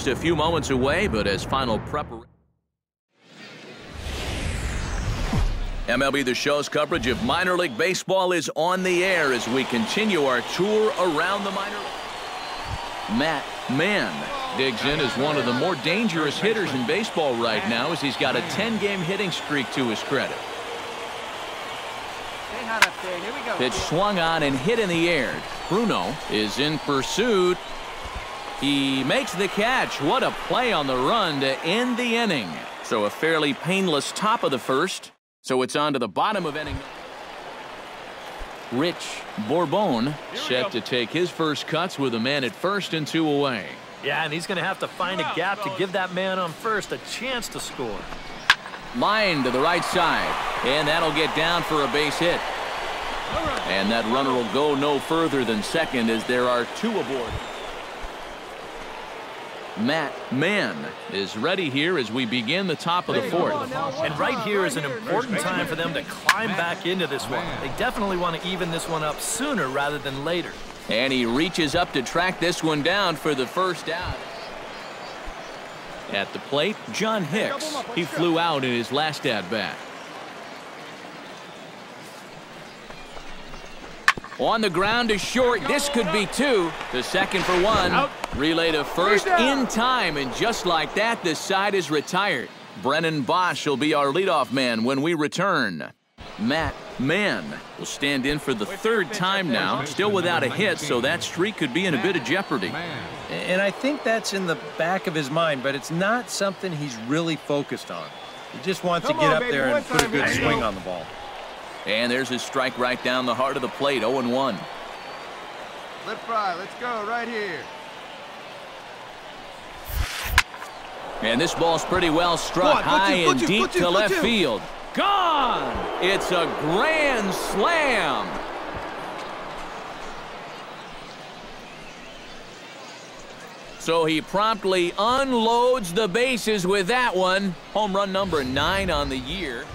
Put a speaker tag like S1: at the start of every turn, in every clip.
S1: just a few moments away, but as final preparation. MLB The Show's coverage of minor league baseball is on the air as we continue our tour around the minor league. Matt Mann digs in as one of the more dangerous hitters in baseball right now as he's got a 10-game hitting streak to his credit. Pitch swung on and hit in the air. Bruno is in pursuit. He makes the catch. What a play on the run to end the inning. So a fairly painless top of the first. So it's on to the bottom of inning. Rich Bourbon set to take his first cuts with a man at first and 2 away.
S2: Yeah, and he's going to have to find a gap to give that man on first a chance to score.
S1: Line to the right side, and that'll get down for a base hit. And that runner will go no further than second as there are 2 aboard. Matt Mann is ready here as we begin the top of the 4th.
S2: And right here is an important time for them to climb back into this one. They definitely want to even this one up sooner rather than later.
S1: And he reaches up to track this one down for the first out. At the plate, John Hicks. He flew out in his last at-bat. On the ground to short. This could be 2. The second for 1. Relay to first in time, and just like that, this side is retired. Brennan Bosch will be our leadoff man when we return. Matt Mann will stand in for the 3rd time now, still without a hit, so that streak could be in a bit of jeopardy.
S3: And I think that's in the back of his mind, but it's not something he's really focused on. He just wants to get up there and put a good swing on the ball.
S1: And there's his strike right down the heart of the plate, 0-1.
S4: Left fly, let's go right here.
S1: And this ball's pretty well struck high and deep to left field. Gone! It's a grand slam. So he promptly unloads the bases with that one. Home run number 9 on the year.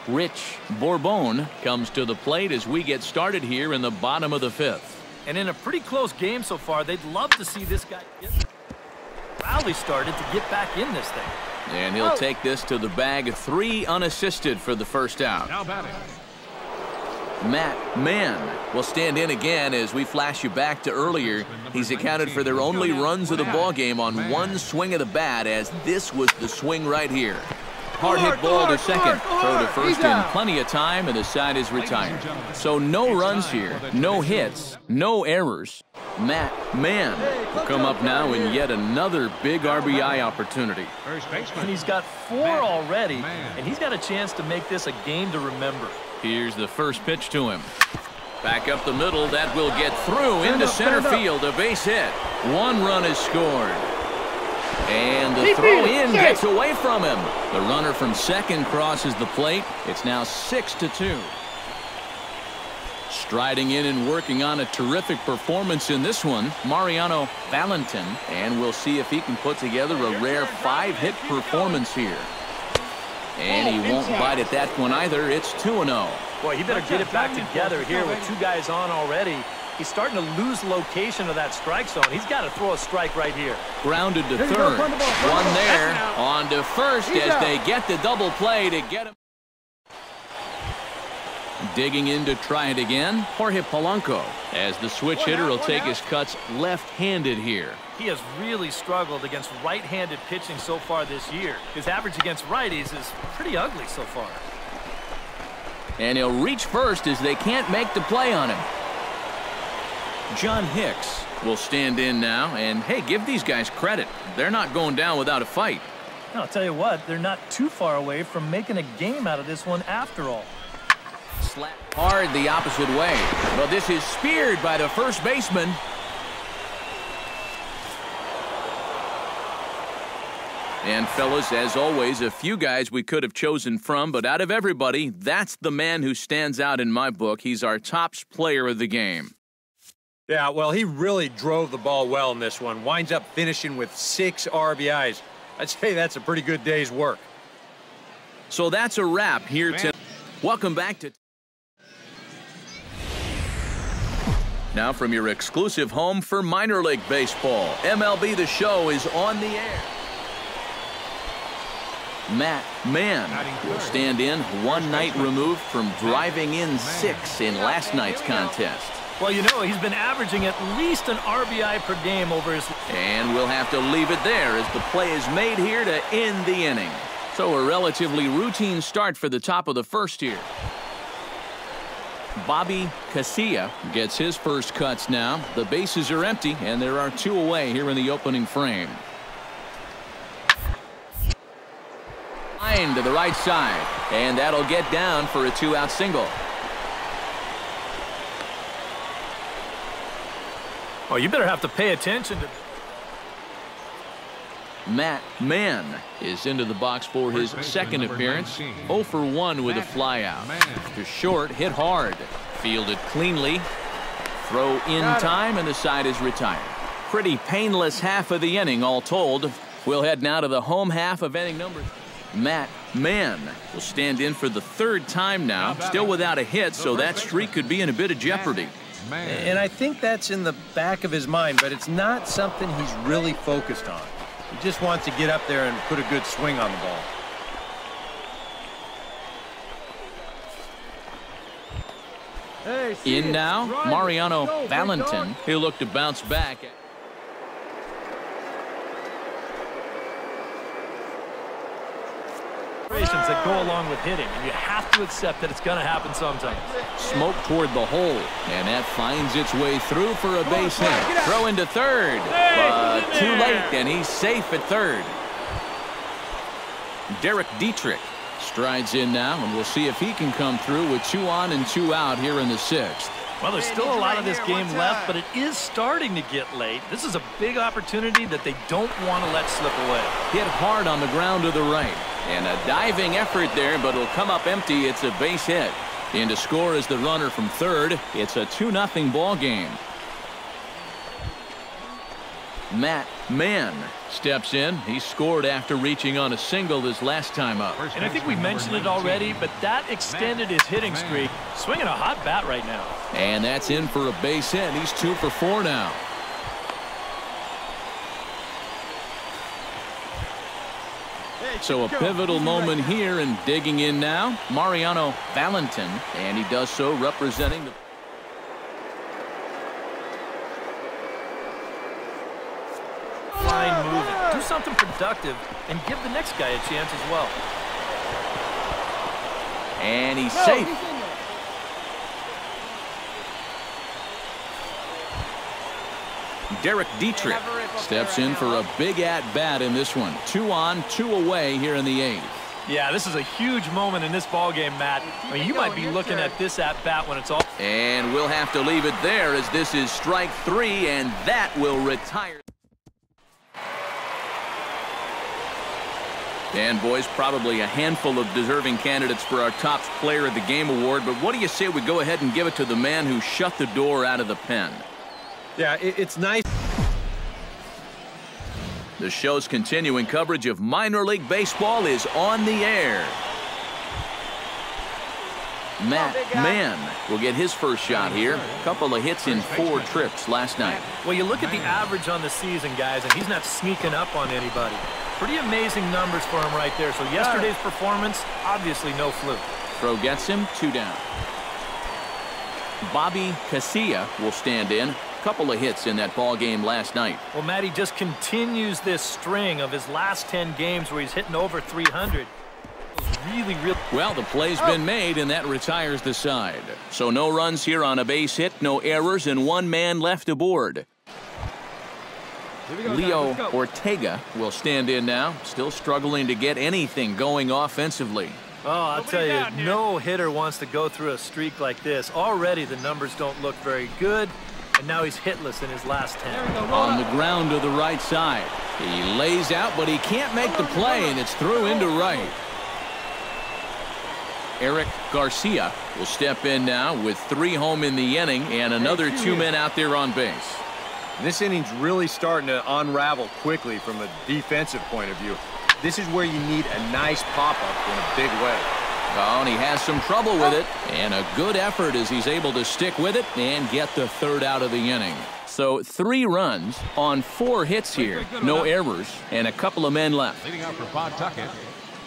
S1: Rich Bourbon comes to the plate as we get started here in the bottom of the 5th.
S2: And in a pretty close game so far, they'd love to see this guy rally started to get back in this thing.
S1: And he'll take this to the bag, 3 unassisted for the first out.
S5: Now batting.
S1: Matt Mann will stand in again as we flash you back to earlier. He's accounted for their only runs of the ballgame on 1 swing of the bat, as this was the swing right here. Hard hit ball to second. Throw to first in plenty of time, and the side is retired. So no runs here, no hits, no errors. Matt Mann will come up now in yet another big RBI opportunity.
S2: And he's got 4 already, and he's got a chance to make this a game to remember.
S1: Here's the first pitch to him. Back up the middle, that will get through into center field, a base hit. 1 run is scored. And the throw in gets away from him. The runner from second crosses the plate. It's now 6-2. Striding in and working on a terrific performance in this one, Mariano Valentin. And we'll see if he can put together a rare 5-hit performance here. And he won't bite at that one either. It's 2-0.
S2: Boy, he better get it back together here with 2 guys on already. He's starting to lose location of that strike zone. He's got to throw a strike right here.
S1: Grounded to third. One there. On to first as they get the double play to get him. Digging in to try it again, Jorge Polanco, as the switch hitter will take his cuts left-handed here.
S2: He has really struggled against right-handed pitching so far this year. His average against righties is pretty ugly so far.
S1: And he'll reach first as they can't make the play on him. John Hicks will stand in now, and hey, give these guys credit. They're not going down without a fight.
S2: I'll tell you what, they're not too far away from making a game out of this one after all.
S1: Slap hard the opposite way. Well, this is speared by the first baseman. And fellas, as always, a few guys we could have chosen from, but out of everybody, that's the man who stands out in my book. He's our top player of the game.
S3: Yeah, well, he really drove the ball well in this one. Winds up finishing with 6 RBIs. I'd say that's a pretty good day's work.
S1: So that's a wrap here tonight. Welcome back to Now from your exclusive home for minor league baseball, MLB The Show is on the air. Matt Mann will stand in, one night removed from driving in 6 in last night's contest.
S2: Well, you know, he's been averaging at least an RBI per game over his...
S1: And we'll have to leave it there as the play is made here to end the inning. So a relatively routine start for the top of the first here. Bobby Casilla gets his first cuts now. The bases are empty, and there are 2 away here in the opening frame. Line to the right side, and that'll get down for a 2-out single.
S2: Oh, you better have to pay attention to...
S1: Matt Mann is into the box for his second appearance. 0 for 1 with a flyout. To short, hit hard. Fielded cleanly. Throw in time, and the side is retired. Pretty painless half of the inning, all told. We'll head now to the home half of inning number. Matt Mann will stand in for the 3rd time now. Still without a hit, so that streak could be in a bit of jeopardy.
S3: And I think that's in the back of his mind, but it's not something he's really focused on. He just wants to get up there and put a good swing on the ball.
S1: In now, Mariano Valentin. He'll look to bounce back.
S2: That go along with hitting, and you have to accept that it's going to happen sometimes.
S1: Smoke toward the hole, and that finds its way through for a base hit. Throw into third, but too late, and he's safe at third. Derek Dietrich strides in now, and we'll see if he can come through with 2 on and 2 out here in the 6th.
S2: Well, there's still a lot of this game left, but it is starting to get late. This is a big opportunity that they don't want to let slip away.
S1: Hit hard on the ground to the right. And a diving effort there, but it'll come up empty. It's a base hit. In to score is the runner from third. It's a 2-0 ball game. Matt Mann steps in. He scored after reaching on a single this last time up.
S2: And I think we mentioned it already, but that extended his hitting streak. Swinging a hot bat right now.
S1: And that's in for a base hit. He's 2 for 4 now. So a pivotal moment here, and digging in now, Mariano Valentin, and he does so representing the...
S2: Line moving. Do something productive and give the next guy a chance as well.
S1: And he's safe. Derek Dietrich steps in for a big at-bat in this one. 2 on, 2 away here in the 8th.
S2: Yeah, this is a huge moment in this ball game, Matt. I mean, you might be looking at this at-bat when it's all...
S1: And we'll have to leave it there as this is strike 3, and that will retire. And, boys, probably a handful of deserving candidates for our top player of the game award, but what do you say we go ahead and give it to the man who shut the door out of the pen?
S3: Yeah, it's nice.
S1: The show's continuing coverage of minor league baseball is on the air. Matt Mann will get his first shot here. A couple of hits in 4 trips last night.
S2: Well, you look at the average on the season, guys, and he's not sneaking up on anybody. Pretty amazing numbers for him right there. So yesterday's performance, obviously no fluke.
S1: Throw gets him, 2 down. Bobby Casilla will stand in. Couple of hits in that ball game last night.
S2: Well, Matt, he just continues this string of his last 10 games where he's hitting over 300. Really.
S1: Well, the play's been made, and that retires the side. So no runs here on a base hit, no errors, and 1 man left aboard. Leo Ortega will stand in now, still struggling to get anything going offensively.
S2: Oh, I'll tell you, no hitter wants to go through a streak like this. Already the numbers don't look very good. And now he's hitless in his last 10.
S1: On the ground to the right side. He lays out, but he can't make the play, and it's through into right. Eric Garcia will step in now with 3 home in the inning and another 2 men out there on base.
S3: This inning's really starting to unravel quickly from a defensive point of view. This is where you need a nice pop-up in a big way.
S1: Oh, and he has some trouble with it. And a good effort as he's able to stick with it and get the third out of the inning. So 3 runs on 4 hits here. No errors and a couple of men left.
S5: Leading out for Bob Tuckett.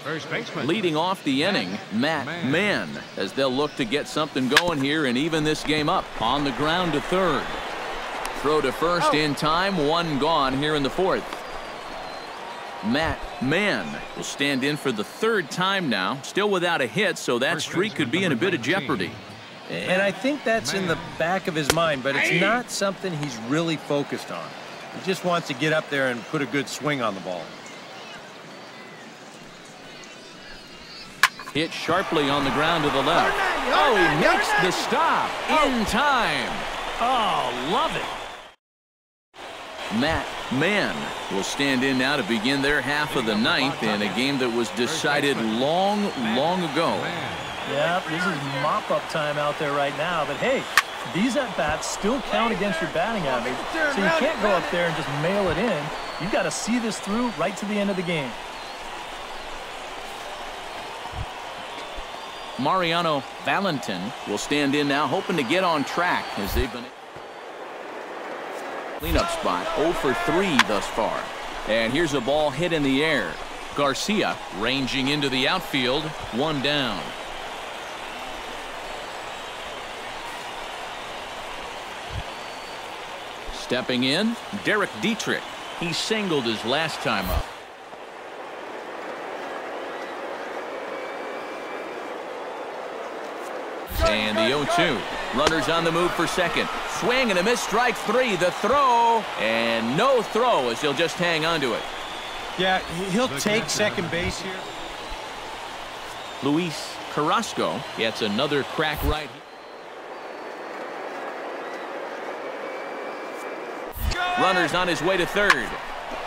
S5: First baseman.
S1: Leading off the inning, Matt Mann, as they'll look to get something going here and even this game up. On the ground to third. Throw to first in time. 1 gone here in the 4th. Matt Mann will stand in for the 3rd time now. Still without a hit, so that streak could be in a bit of jeopardy.
S3: And I think that's in the back of his mind, but it's not something he's really focused on. He just wants to get up there and put a good swing on the ball.
S1: Hit sharply on the ground to the left. Oh, he makes the stop in time.
S2: Oh, love it.
S1: Matt Mann will stand in now to begin their half of the 9th in a game that was decided long ago.
S2: Yeah, this is mop-up time out there right now. But, hey, these at-bats still count against your batting average, so you can't go up there and just mail it in. You've got to see this through right to the end of the game.
S1: Mariano Valentin will stand in now, hoping to get on track as they've been cleanup spot. 0 for 3 thus far. And here's a ball hit in the air. Garcia ranging into the outfield. 1 down. Stepping in, Derek Dietrich. He singled his last time up. And the 0-2. Runners on the move for second. Swing and a miss, strike 3. The throw, and no throw as he'll just hang on to it.
S3: Yeah, he'll take second base here.
S1: Luis Carrasco gets another crack right. Runners on his way to third.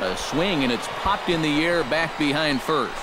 S1: A swing, and it's popped in the air back behind first.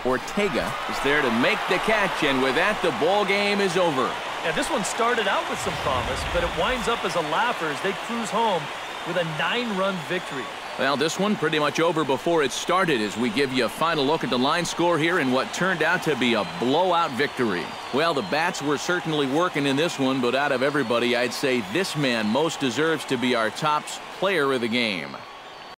S1: Ortega is there to make the catch, and with that, the ball game is over.
S2: Yeah, this one started out with some promise, but it winds up as a laugher as they cruise home with a 9-run victory.
S1: Well, this one pretty much over before it started as we give you a final look at the line score here in what turned out to be a blowout victory. Well, the bats were certainly working in this one, but out of everybody, I'd say this man most deserves to be our top player of the game.